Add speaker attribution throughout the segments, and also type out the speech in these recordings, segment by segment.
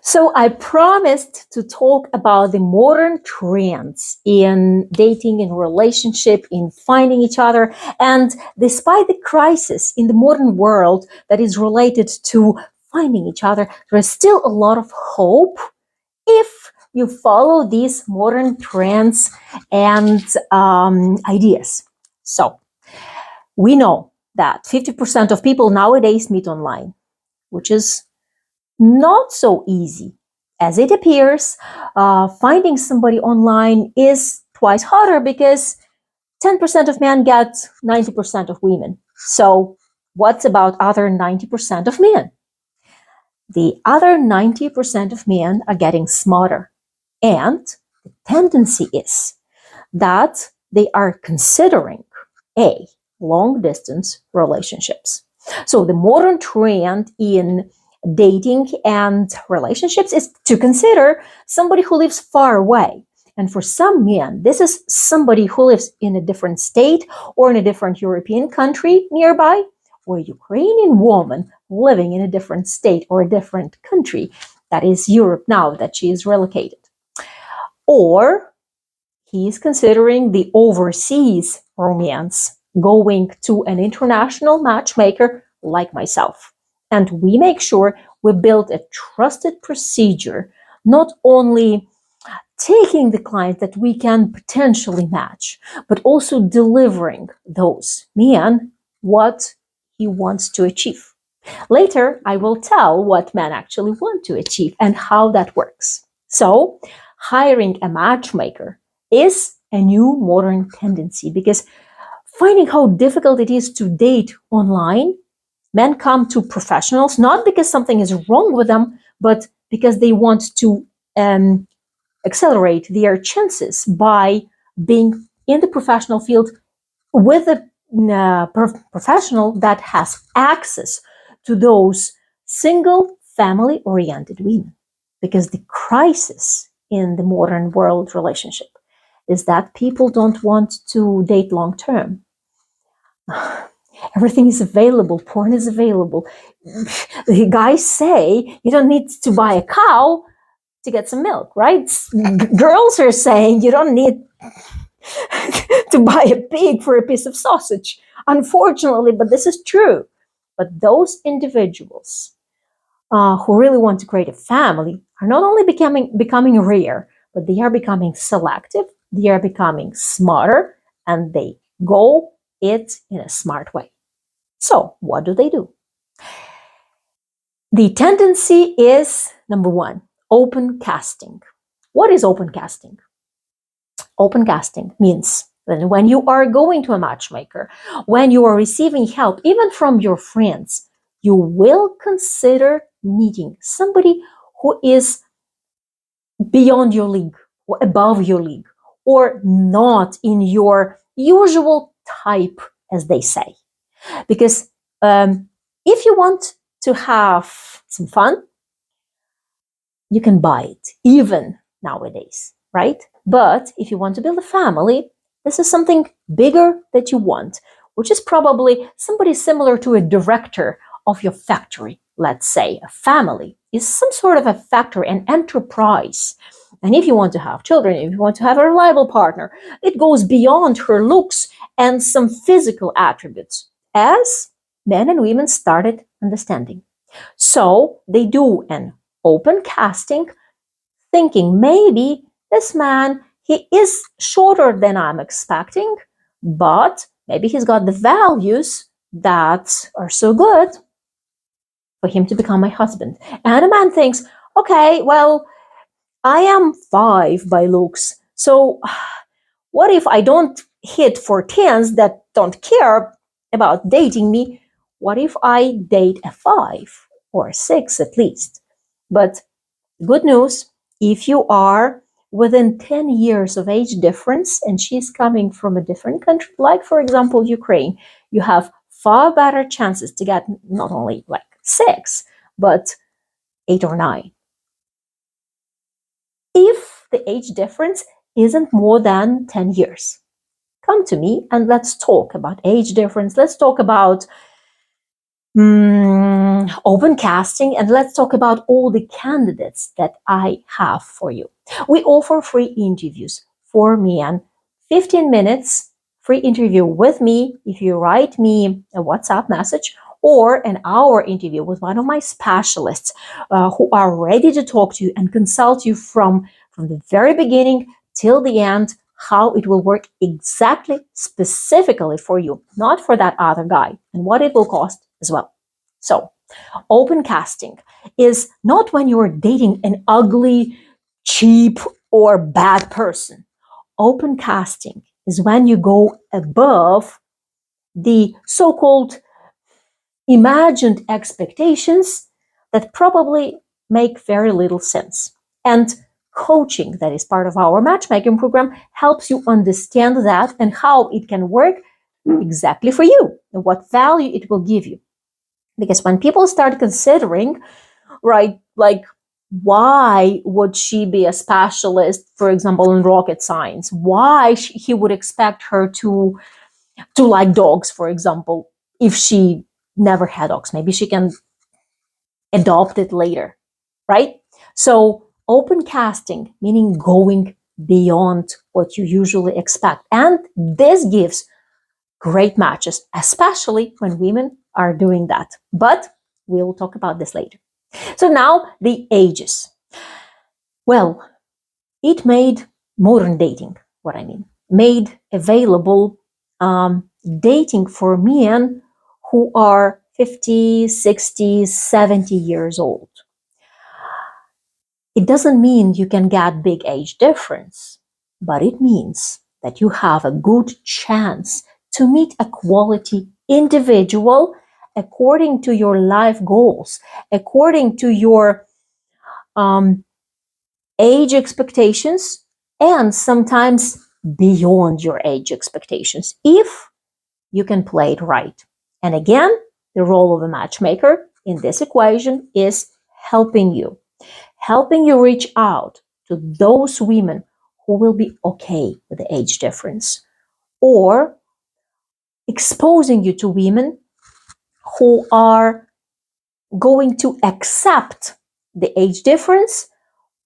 Speaker 1: So I promised to talk about the modern trends in dating, in relationship, in finding each other. And despite the crisis in the modern world that is related to finding each other, there is still a lot of hope if you follow these modern trends and ideas. So we know that 50% of people nowadays meet online, which is not so easy as it appears. Finding somebody online is twice harder because 10% of men get 90% of women. So what's about other 90% of men? The other 90% of men are getting smarter. And the tendency is that they are considering a long distance relationships. So the modern trend in dating and relationships is to consider somebody who lives far away. And for some men, this is somebody who lives in a different state or in a different European country nearby, or a Ukrainian woman living in a different state or a different country, that is Europe now that she is relocated. Or he is considering the overseas romance, going to an international matchmaker like myself. And we make sure we build a trusted procedure, not only taking the client that we can potentially match, but also delivering those men what he wants to achieve. Later, I will tell what men actually want to achieve and how that works. So, hiring a matchmaker is a new modern tendency because finding how difficult it is to date online, men come to professionals not because something is wrong with them, but because they want to accelerate their chances by being in the professional field with a professional that has access to those single family oriented women. Because the crisis in the modern world relationship is that people don't want to date long term. Everything is available, porn is available. The guys say you don't need to buy a cow to get some milk, right? Girls are saying you don't need to buy a pig for a piece of sausage. Unfortunately, but this is true. But those individuals who really want to create a family are not only becoming rare, but they are becoming selective, they are becoming smarter, and they go it in a smart way. So, what do they do? The tendency is number one, open casting. What is open casting? Open casting means that when you are going to a matchmaker, when you are receiving help, even from your friends, you will consider meeting somebody who is beyond your league or above your league or not in your usual type, as they say. Because if you want to have some fun, you can buy it, even nowadays, right? But if you want to build a family, this is something bigger that you want, which is probably somebody similar to a director of your factory. Let's say a family is some sort of a factory, an enterprise. And if you want to have children, if you want to have a reliable partner, it goes beyond her looks and some physical attributes, as men and women started understanding. So they do an open casting, thinking maybe this man, he is shorter than I'm expecting, but maybe he's got the values that are so good for him to become my husband. And a man thinks, okay, well, I am 5 by looks, so what if I don't hit for 10s that don't care about dating me? What if I date a 5 or a 6 at least? But good news, if you are within 10 years of age difference and she's coming from a different country, like for example, Ukraine, you have far better chances to get not only like 6, but 8 or 9. If the age difference isn't more than 10 years, come to me and let's talk about age difference. Let's talk about Open casting, and let's talk about all the candidates that I have for you. We offer free interviews for men, 15 minutes free interview with me if you write me a WhatsApp message, or an hour interview with one of my specialists who are ready to talk to you and consult you from the very beginning till the end, how it will work exactly, specifically for you, not for that other guy, and what it will cost as well. So, open casting is not when you're dating an ugly, cheap, or bad person. Open casting is when you go above the so-called imagined expectations that probably make very little sense. And coaching, that is part of our matchmaking program, helps you understand that and how it can work exactly for you and what value it will give you. Because when people start considering, right, like, why would she be a specialist, for example, in rocket science? Why he would expect her to like dogs, for example, if she never had dogs? Maybe she can adopt it later, right? So open casting, meaning going beyond what you usually expect. And this gives great matches, especially when women are doing that. But we'll talk about this later. So now the ages. Well, it made modern dating, what I mean, made available dating for men who are 50, 60, 70 years old. It doesn't mean you can get big age difference, but it means that you have a good chance to meet a quality individual according to your life goals, according to your age expectations, and sometimes beyond your age expectations, if you can play it right. And again, the role of a matchmaker in this equation is helping you reach out to those women who will be okay with the age difference, or exposing you to women who are going to accept the age difference,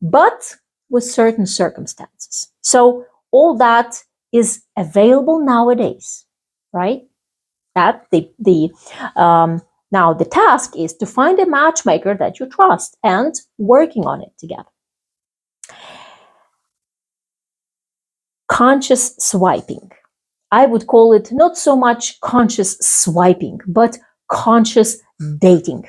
Speaker 1: but with certain circumstances. So all that is available nowadays, right? That the now the task is to find a matchmaker that you trust and working on it together. Conscious swiping. I would call it not so much conscious swiping, but conscious dating.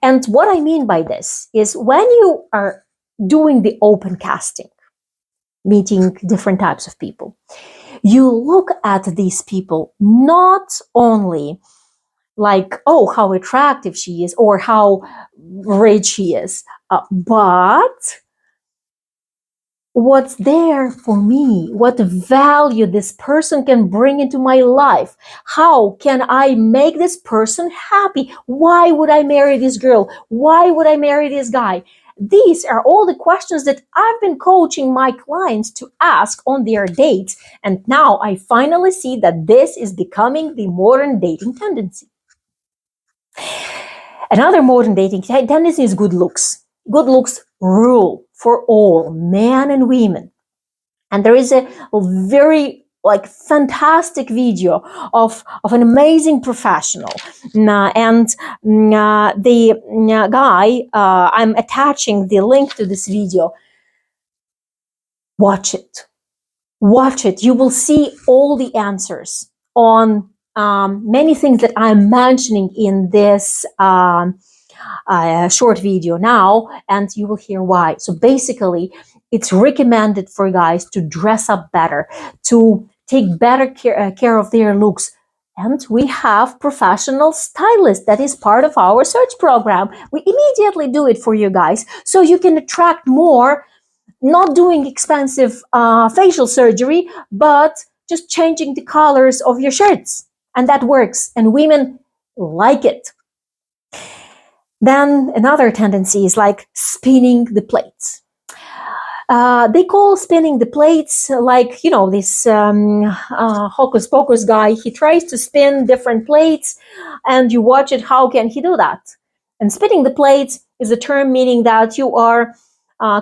Speaker 1: And what I mean by this is when you are doing the open casting, meeting different types of people, you look at these people not only like, oh, how attractive she is or how rich she is, but what's there for me, what value this person can bring into my life, how can I make this person happy, why would I marry this girl, why would I marry this guy. These are all the questions that I've been coaching my clients to ask on their dates, and now I finally see that this is becoming the modern dating tendency. Another modern dating tendency is good looks. Good looks rule for all, men and women. And there is a very fantastic video of an amazing professional. And the guy, I'm attaching the link to this video. Watch it. Watch it. You will see all the answers on many things that I'm mentioning in this short video now, and you will hear why. So basically, it's recommended for guys to dress up better, to take better care of their looks. And we have professional stylists that is part of our search program. We immediately do it for you guys, so you can attract more, not doing expensive facial surgery, but just changing the colors of your shirts. And that works, and women like it. Then another tendency is like spinning the plates. They call spinning the plates like, this hocus pocus guy. He tries to spin different plates and you watch it. How can he do that? And spinning the plates is a term meaning that you are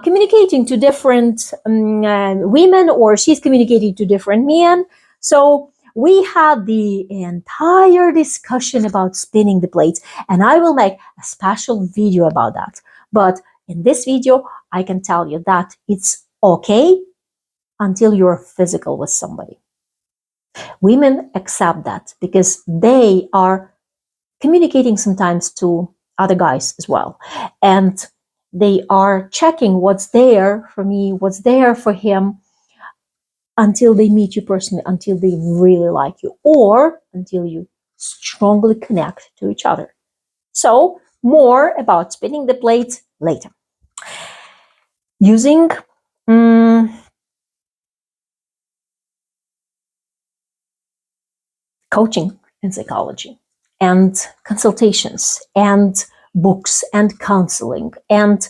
Speaker 1: communicating to different women, or she's communicating to different men. So we had the entire discussion about spinning the plates, and I will make a special video about that. But in this video, I can tell you that it's okay until you're physical with somebody. Women accept that because they are communicating sometimes to other guys as well. And they are checking what's there for me, what's there for him, until they meet you personally, until they really like you, or until you strongly connect to each other. So, more about spinning the plates later. Using coaching in psychology and consultations and books and counseling and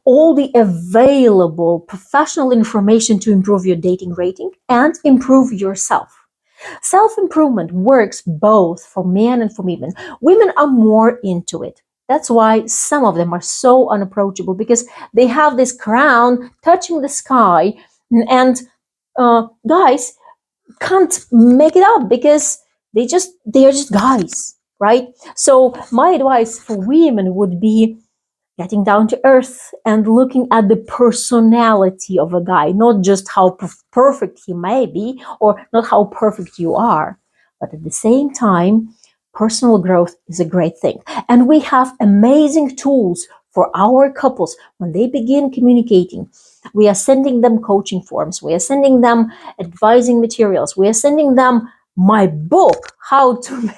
Speaker 1: all the available professional information to improve your dating rating and improve yourself. Self-improvement works both for men and for women. Women are more into it. That's why some of them are so unapproachable, because they have this crown touching the sky, and guys can't make it up because they are just guys, right? So my advice for women would be getting down to earth and looking at the personality of a guy, not just how perfect he may be or not how perfect you are. But at the same time, personal growth is a great thing. And we have amazing tools for our couples when they begin communicating. We are sending them coaching forms. We are sending them advising materials. We are sending them my book, How to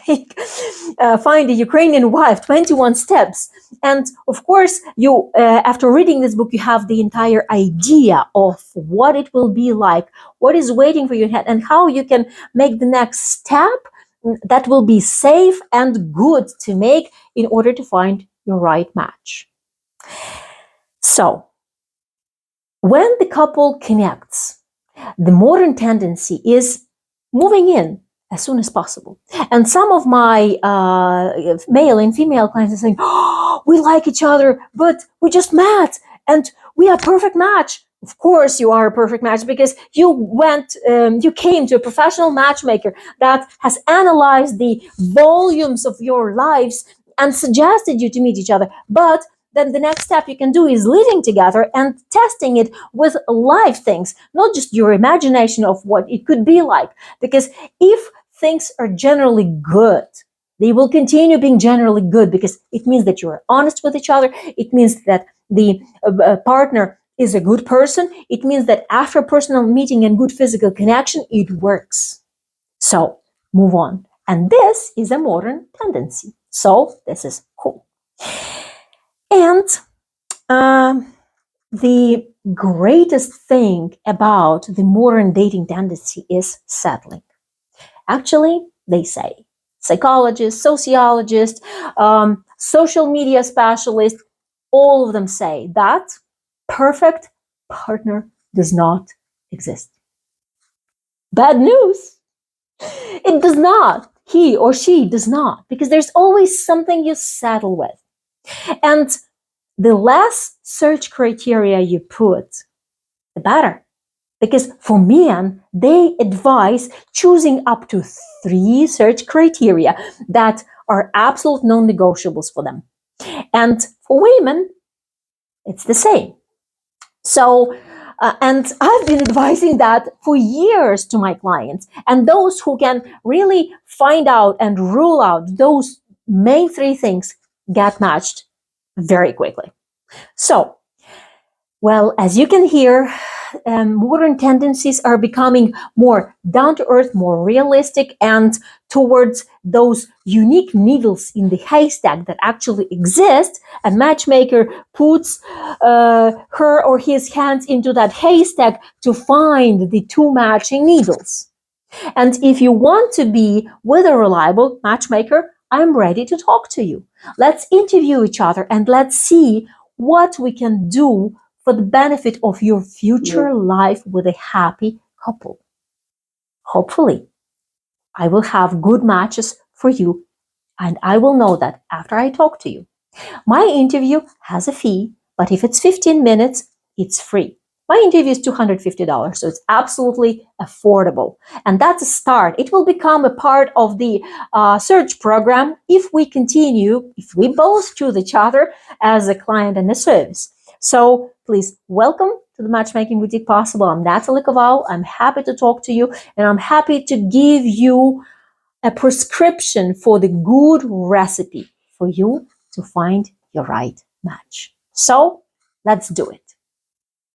Speaker 1: Find a Ukrainian Wife, 21 Steps. And of course, you after reading this book, you have the entire idea of what it will be like, what is waiting for you ahead, and how you can make the next step that will be safe and good to make in order to find your right match. So, when the couple connects, the modern tendency is moving in as soon as possible. And some of my male and female clients are saying, oh, we like each other, but we just met and we are a perfect match. Of course you are a perfect match, because you came to a professional matchmaker that has analyzed the volumes of your lives and suggested you to meet each other. But then the next step you can do is living together and testing it with live things, not just your imagination of what it could be like. Because if things are generally good, they will continue being generally good, because it means that you're honest with each other. It means that the partner is a good person. It means that after a personal meeting and good physical connection, it works. So move on. And this is a modern tendency. So this is cool. And the greatest thing about the modern dating tendency is settling. Actually, they say, psychologists, sociologists, social media specialists, all of them say that perfect partner does not exist. Bad news. It does not. He or she does not, because there's always something you settle with. And the less search criteria you put, the better. Because for men, they advise choosing up to 3 search criteria that are absolute non-negotiables for them. And for women, it's the same. So, and I've been advising that for years to my clients. And those who can really find out and rule out those main 3 things get matched very quickly. So, well, as you can hear, modern tendencies are becoming more down-to-earth, more realistic, and towards those unique needles in the haystack that actually exist. A matchmaker puts her or his hands into that haystack to find the 2 matching needles. And if you want to be with a reliable matchmaker, I'm ready to talk to you. Let's interview each other and let's see what we can do for the benefit of your future life with a happy couple. Hopefully, I will have good matches for you, and I will know that after I talk to you. My interview has a fee, but if it's 15 minutes, it's free. My interview is $250, so it's absolutely affordable. And that's a start. It will become a part of the search program if we continue, if we both choose each other as a client and a service. So please welcome to the Matchmaking Boutique Possible. I'm Natalie Koval. I'm happy to talk to you, and I'm happy to give you a prescription for the good recipe for you to find your right match. So let's do it.